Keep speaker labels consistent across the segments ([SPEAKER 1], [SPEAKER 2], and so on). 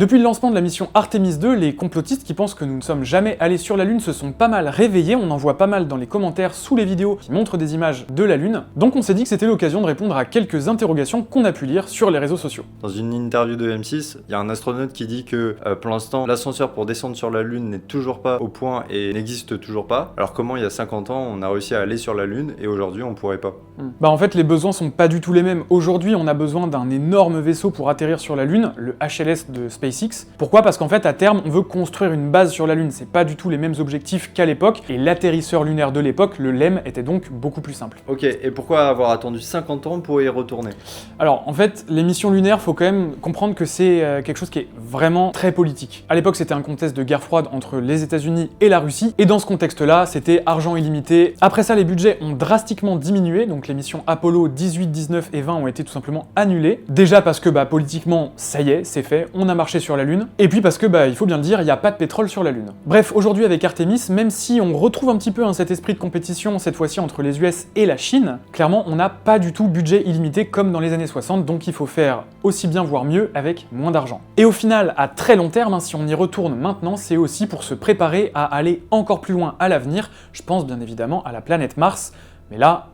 [SPEAKER 1] Depuis le lancement de la mission Artemis 2, les complotistes qui pensent que nous ne sommes jamais allés sur la Lune se sont pas mal réveillés, on en voit pas mal dans les commentaires sous les vidéos qui montrent des images de la Lune, donc on s'est dit que c'était l'occasion de répondre à quelques interrogations qu'on a pu lire sur les réseaux sociaux.
[SPEAKER 2] Dans une interview de M6, il y a un astronaute qui dit que pour l'instant, l'ascenseur pour descendre sur la Lune n'est toujours pas au point et n'existe toujours pas. Alors comment il y a 50 ans, on a réussi à aller sur la Lune et aujourd'hui on pourrait pas?
[SPEAKER 1] Bah en fait, les besoins sont pas du tout les mêmes. Aujourd'hui, on a besoin d'un énorme vaisseau pour atterrir sur la Lune, le HLS de SpaceX. Pourquoi? Parce qu'en fait, à terme, on veut construire une base sur la Lune. C'est pas du tout les mêmes objectifs qu'à l'époque, et l'atterrisseur lunaire de l'époque, le LEM, était donc beaucoup plus simple.
[SPEAKER 2] Ok, et pourquoi avoir attendu 50 ans pour y retourner?
[SPEAKER 1] Alors, en fait, les missions lunaires, faut quand même comprendre que c'est quelque chose qui est vraiment très politique. À l'époque, c'était un contexte de guerre froide entre les États-Unis et la Russie, et dans ce contexte-là, c'était argent illimité. Après ça, les budgets ont drastiquement diminué, donc les missions Apollo 18, 19 et 20 ont été tout simplement annulées. Déjà parce que politiquement, ça y est, c'est fait, on a marché sur la Lune. Et puis parce que, il faut bien le dire, il n'y a pas de pétrole sur la Lune. Bref, aujourd'hui avec Artemis, même si on retrouve un petit peu cet esprit de compétition, cette fois-ci entre les US et la Chine, clairement, on n'a pas du tout budget illimité comme dans les années 60, donc il faut faire aussi bien, voire mieux, avec moins d'argent. Et au final, à très long terme, si on y retourne maintenant, c'est aussi pour se préparer à aller encore plus loin à l'avenir. Je pense bien évidemment à la planète Mars, mais là,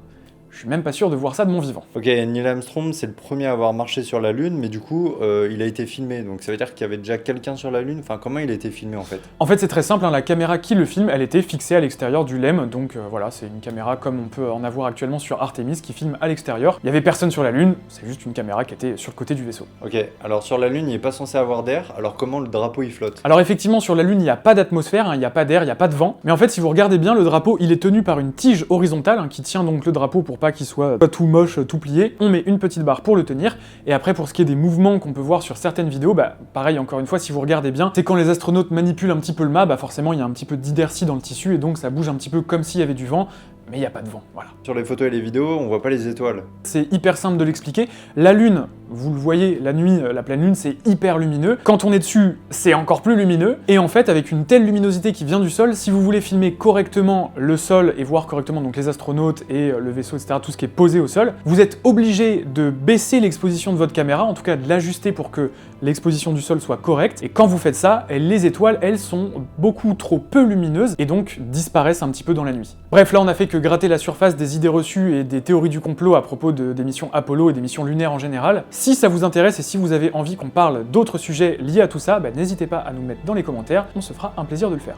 [SPEAKER 1] je suis même pas sûr de voir ça de mon vivant.
[SPEAKER 2] Ok, Neil Armstrong, c'est le premier à avoir marché sur la Lune, mais du coup, il a été filmé, donc ça veut dire qu'il y avait déjà quelqu'un sur la Lune? Enfin, comment il a été filmé en fait?
[SPEAKER 1] En fait, c'est très simple, la caméra qui le filme, elle était fixée à l'extérieur du LEM, donc voilà, c'est une caméra comme on peut en avoir actuellement sur Artemis qui filme à l'extérieur. Il y avait personne sur la Lune, c'est juste une caméra qui était sur le côté du vaisseau.
[SPEAKER 2] Ok, alors sur la Lune, il n'est pas censé avoir d'air, alors comment le drapeau il flotte?
[SPEAKER 1] Alors effectivement, sur la Lune, il n'y a pas d'atmosphère, il n'y a pas d'air, il n'y a pas de vent, mais en fait, si vous regardez bien, le drapeau, il est tenu par une tige horizontale qui tient donc le drapeau pour pas qu'il soit tout moche, tout plié. On met une petite barre pour le tenir, et après pour ce qui est des mouvements qu'on peut voir sur certaines vidéos, pareil encore une fois, si vous regardez bien, c'est quand les astronautes manipulent un petit peu le mât, forcément il y a un petit peu d'inertie dans le tissu, et donc ça bouge un petit peu comme s'il y avait du vent, mais il n'y a pas de vent, voilà.
[SPEAKER 2] Sur les photos et les vidéos, on voit pas les étoiles.
[SPEAKER 1] C'est hyper simple de l'expliquer. La Lune, vous le voyez, la nuit, la pleine Lune, c'est hyper lumineux. Quand on est dessus, c'est encore plus lumineux. Et en fait, avec une telle luminosité qui vient du sol, si vous voulez filmer correctement le sol et voir correctement donc les astronautes et le vaisseau, etc., tout ce qui est posé au sol, vous êtes obligé de baisser l'exposition de votre caméra, en tout cas de l'ajuster pour que l'exposition du sol soit correcte. Et quand vous faites ça, les étoiles, elles sont beaucoup trop peu lumineuses et donc disparaissent un petit peu dans la nuit. Bref, là on a fait que gratter la surface des idées reçues et des théories du complot à propos des missions Apollo et des missions lunaires en général. Si ça vous intéresse et si vous avez envie qu'on parle d'autres sujets liés à tout ça, n'hésitez pas à nous mettre dans les commentaires, on se fera un plaisir de le faire.